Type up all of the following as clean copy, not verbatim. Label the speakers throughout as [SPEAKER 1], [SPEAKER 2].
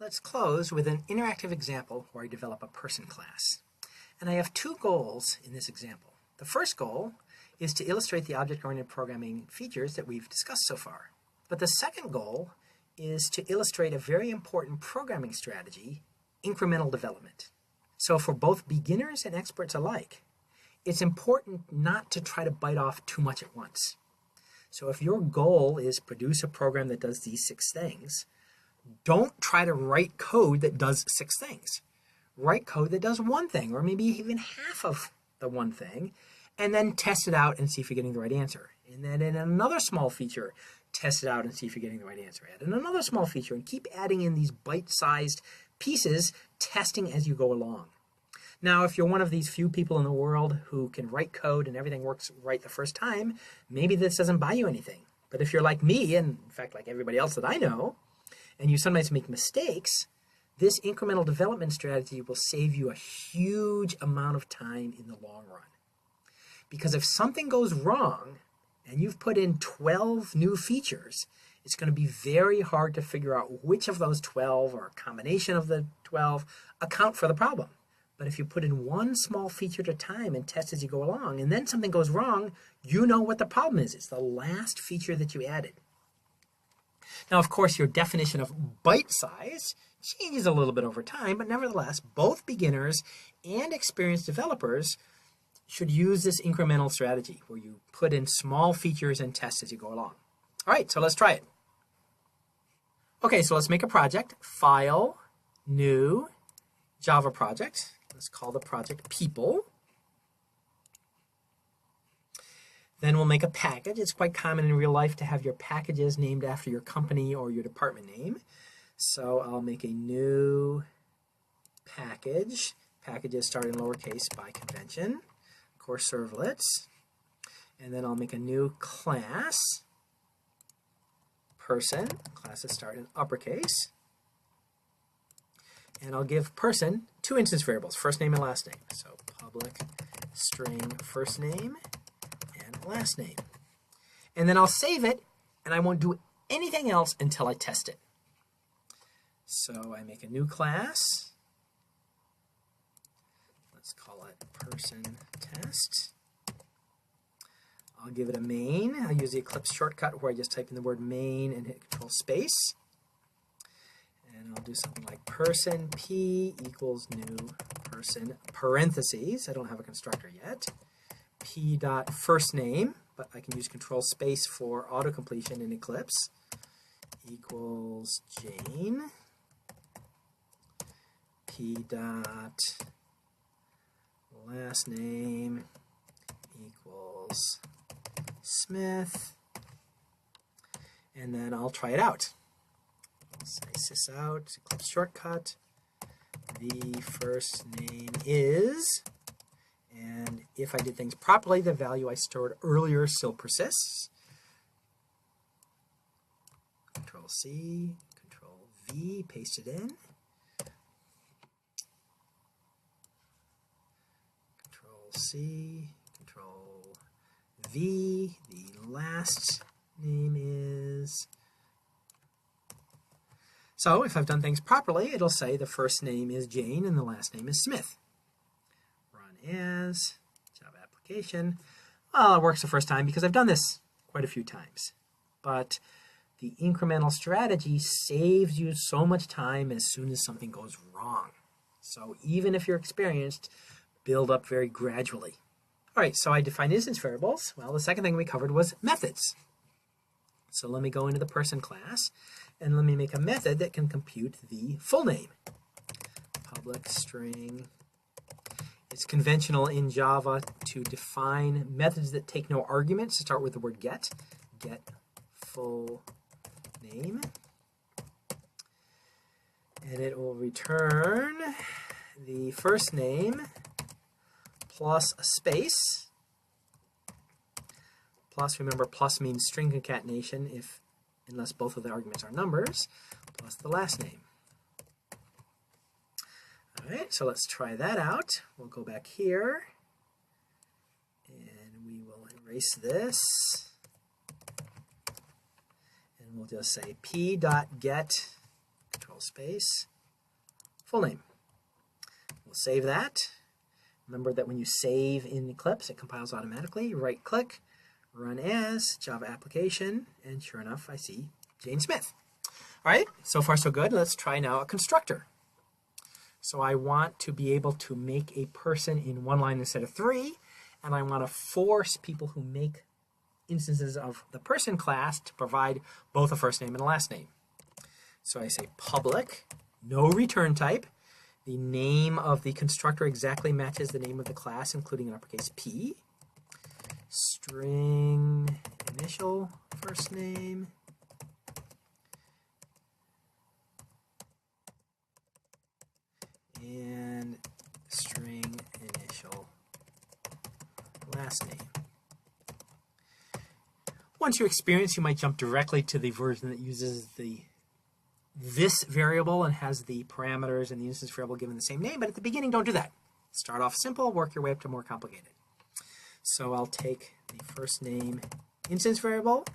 [SPEAKER 1] Let's close with an interactive example where I develop a person class. And I have two goals in this example. The first goal is to illustrate the object-oriented programming features that we've discussed so far. But the second goal is to illustrate a very important programming strategy, incremental development. So for both beginners and experts alike, it's important not to try to bite off too much at once. So if your goal is produce a program that does these 6 things, don't try to write code that does 6 things. Write code that does 1 thing, or maybe even half of the 1 thing, and then test it out and see if you're getting the right answer. And then in another small feature, test it out and see if you're getting the right answer. Add in another small feature and keep adding in these bite-sized pieces, testing as you go along. Now, if you're one of these few people in the world who can write code and everything works right the first time, maybe this doesn't buy you anything. But if you're like me, and in fact like everybody else that I know, and you sometimes make mistakes, this incremental development strategy will save you a huge amount of time in the long run. Because if something goes wrong, and you've put in 12 new features, it's going to be very hard to figure out which of those 12 or a combination of the 12 account for the problem. But if you put in 1 small feature at a time and test as you go along, and then something goes wrong, you know what the problem is. It's the last feature that you added. Now, of course, your definition of bite size changes a little bit over time, but nevertheless, both beginners and experienced developers should use this incremental strategy where you put in small features and test as you go along. All right, so let's try it. Okay, so let's make a project. File, New, Java project. Let's call the project People. Then we'll make a package. It's quite common in real life to have your packages named after your company or your department name. So I'll make a new package. Packages start in lowercase by convention. Core servlets. And then I'll make a new class. Person. Classes start in uppercase. And I'll give person 2 instance variables, first name and last name. So public string first name and last name. And then I'll save it, and I won't do anything else until I test it. So I make a new class. Let's call it person test. I'll give it a main. I'll use the Eclipse shortcut where I just type in the word main and hit Control space. And I'll do something like person p equals new person parentheses. I don't have a constructor yet. P dot first name, but I can use Control space for auto completion in Eclipse, equals Jane. P dot last name equals Smith. And then I'll try it out. Say sys out, Eclipse shortcut. The first name is, and if I did things properly, the value I stored earlier still persists. Control C, Control V, paste it in. Control C, Control V. The last name is. So if I've done things properly, it'll say the first name is Jane and the last name is Smith. Run as Java application. Well, it works the first time because I've done this quite a few times. But the incremental strategy saves you so much time as soon as something goes wrong. So even if you're experienced, build up very gradually. All right, so I defined instance variables. Well, the second thing we covered was methods. So let me go into the person class, and let me make a method that can compute the full name. Public string. It's conventional in Java to define methods that take no arguments to start with the word get. Get full name. And it will return the first name plus a space. Plus, remember, plus means string concatenation unless both of the arguments are numbers, plus the last name. All right, so let's try that out. We'll go back here, and we will erase this. And we'll just say p.get, control space, full name. We'll save that. Remember that when you save in Eclipse, it compiles automatically. Right-click, run as, Java application, and sure enough, I see Jane Smith. All right, so far so good. Let's try now a constructor. So I want to be able to make a person in one line instead of three, and I want to force people who make instances of the person class to provide both a first name and a last name. So I say public, no return type. The name of the constructor exactly matches the name of the class, including an uppercase P. String initial first name. And string initial last name. Once you experience, you might jump directly to the version that uses this variable and has the parameters and the instance variable given the same name, but at the beginning, don't do that. Start off simple, work your way up to more complicated. So I'll take the first name instance variable,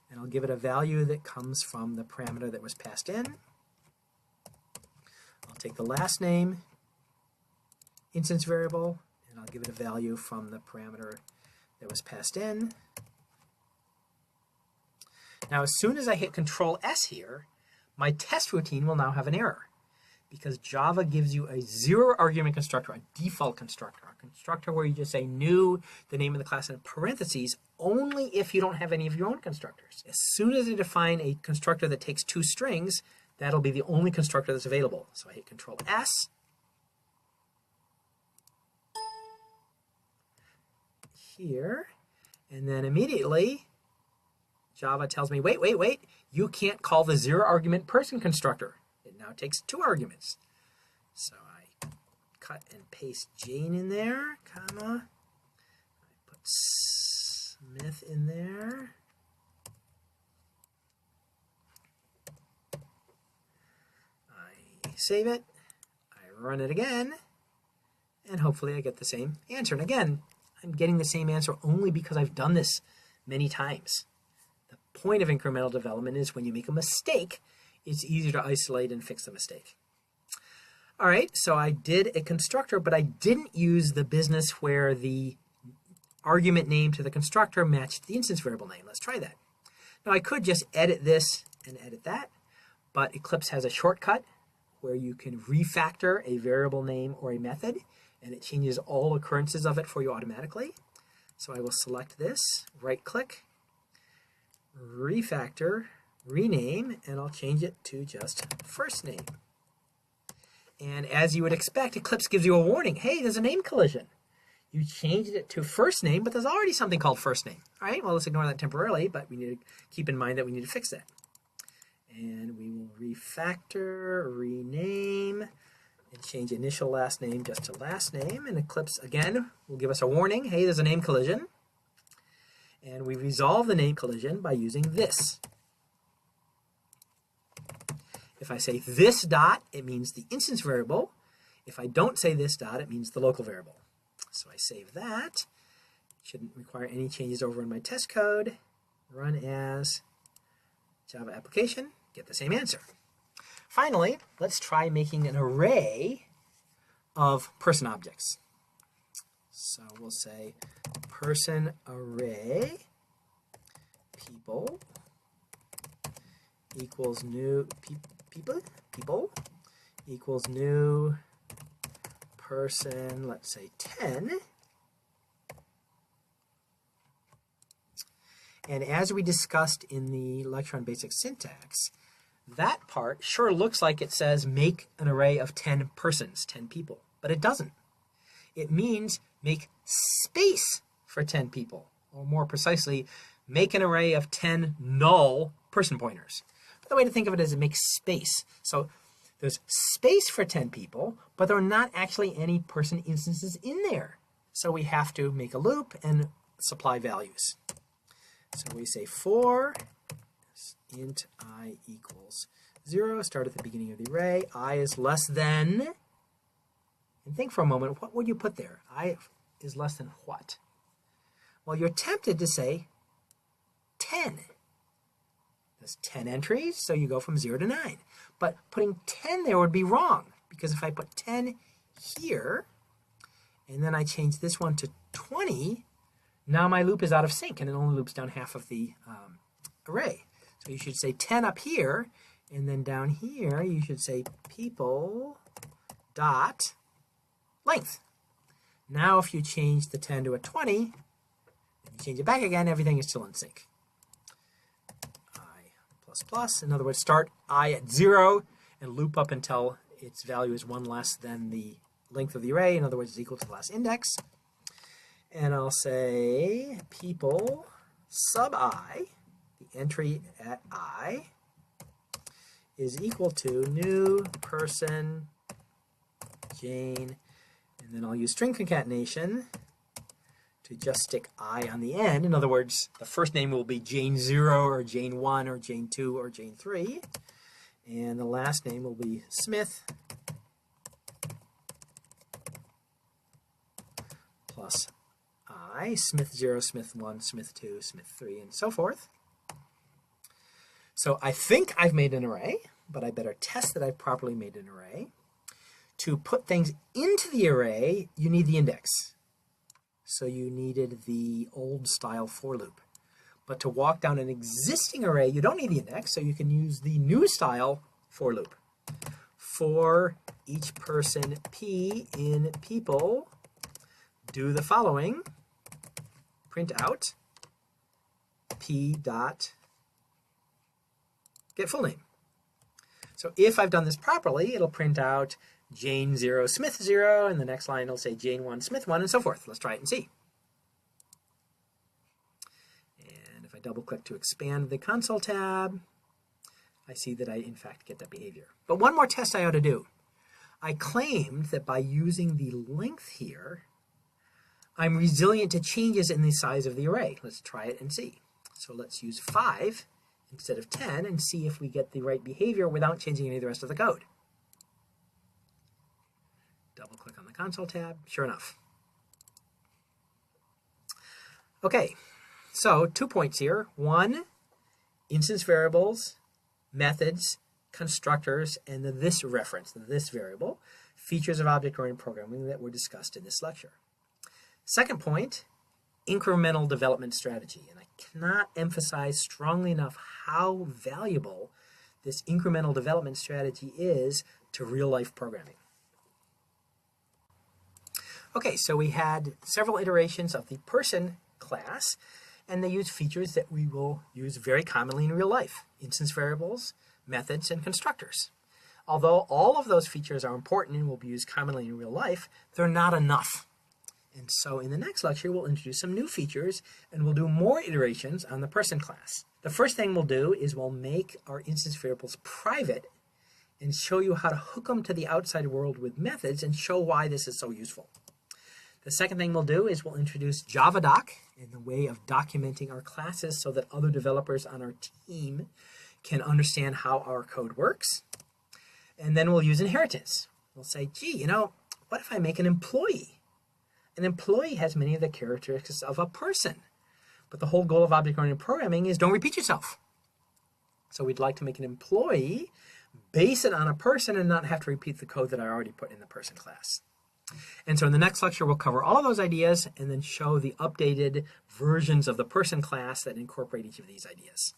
[SPEAKER 1] and I'll give it a value that comes from the parameter that was passed in. I'll take the last name instance variable, and I'll give it a value from the parameter that was passed in. Now, as soon as I hit Control S here, my test routine will now have an error because Java gives you a zero argument constructor, a default constructor, a constructor where you just say new, the name of the class in parentheses, only if you don't have any of your own constructors. As soon as I define a constructor that takes two strings, that'll be the only constructor that's available. So I hit Control S. Here, and then immediately Java tells me, wait, you can't call the zero argument person constructor. It now takes two arguments. So I cut and paste Jane in there, comma. I put Smith in there. I save it. I run it again. And hopefully I get the same answer. And again, I'm getting the same answer only because I've done this many times. The point of incremental development is when you make a mistake, it's easier to isolate and fix the mistake. All right, so I did a constructor, but I didn't use the business where the argument name to the constructor matched the instance variable name. Let's try that. Now I could just edit this and edit that, but Eclipse has a shortcut where you can refactor a variable name or a method, and it changes all occurrences of it for you automatically. So I will select this, right-click, refactor, rename, and I'll change it to just first name. And as you would expect, Eclipse gives you a warning. Hey, there's a name collision. You changed it to first name, but there's already something called first name. All right, well, let's ignore that temporarily, but we need to keep in mind that we need to fix that. And we will refactor, rename, and change initial last name just to last name. And Eclipse, again, will give us a warning. Hey, there's a name collision. And we resolve the name collision by using this. If I say this dot, it means the instance variable. If I don't say this dot, it means the local variable. So I save that. Shouldn't require any changes over in my test code. Run as Java application, get the same answer. Finally, let's try making an array of person objects. So we'll say person array people equals new people equals new person, let's say 10. And as we discussed in the lecture on basic syntax, that part sure looks like it says make an array of 10 persons, 10 people, but it doesn't. It means make space for 10 people, or more precisely, make an array of 10 null person pointers. The way to think of it is it makes space. So there's space for 10 people, but there are not actually any person instances in there. So we have to make a loop and supply values. So we say for int I equals 0, start at the beginning of the array, I is less than, and think for a moment, what would you put there? I is less than what? Well, you're tempted to say 10. There's 10 entries, so you go from 0 to 9. But putting 10 there would be wrong. because if I put 10 here, and then I change this one to 20, now my loop is out of sync, and it only loops down half of the array. So you should say 10 up here, and then down here you should say people dot length. Now if you change the 10 to a 20, and you change it back again, everything is still in sync. In other words, start I at 0 and loop up until its value is 1 less than the length of the array. In other words, it's equal to the last index. And I'll say people sub I, the entry at I, is equal to new person Jane. And then I'll use string concatenation to just stick I on the end. In other words, the first name will be Jane 0 or Jane 1 or Jane 2 or Jane 3. And the last name will be Smith plus I, Smith 0, Smith 1, Smith 2, Smith 3, and so forth. So I think I've made an array, but I better test that I've properly made an array. To put things into the array, you need the index. So you needed the old style for loop. But to walk down an existing array, you don't need the index, so you can use the new style for loop. For each person P in people, do the following. Print out P dot get full name. So if I've done this properly, it'll print out Jane 0, Smith 0, and the next line will say Jane 1, Smith 1, and so forth. Let's try it and see. And if I double-click to expand the console tab, I see that I, in fact, get that behavior. But one more test I ought to do. I claimed that by using the length here, I'm resilient to changes in the size of the array. Let's try it and see. So let's use 5 instead of 10 and see if we get the right behavior without changing any of the rest of the code. Double-click on the console tab. Sure enough. Okay, so 2 points here. 1, instance variables, methods, constructors, and the this reference, the this variable, features of object-oriented programming that were discussed in this lecture. Second point, incremental development strategy. And I cannot emphasize strongly enough how valuable this incremental development strategy is to real-life programming. Okay, so we had several iterations of the person class, and they use features that we will use very commonly in real life: instance variables, methods, and constructors. Although all of those features are important and will be used commonly in real life, they're not enough. And so in the next lecture, we'll introduce some new features, and we'll do more iterations on the person class. The first thing we'll do is we'll make our instance variables private and show you how to hook them to the outside world with methods and show why this is so useful. The second thing we'll do is we'll introduce JavaDoc in the way of documenting our classes so that other developers on our team can understand how our code works. And then we'll use inheritance. We'll say, gee, you know, what if I make an employee? An employee has many of the characteristics of a person. But the whole goal of object-oriented programming is don't repeat yourself. So we'd like to make an employee, base it on a person, and not have to repeat the code that I already put in the person class. And so in the next lecture, we'll cover all of those ideas and then show the updated versions of the person class that incorporate each of these ideas.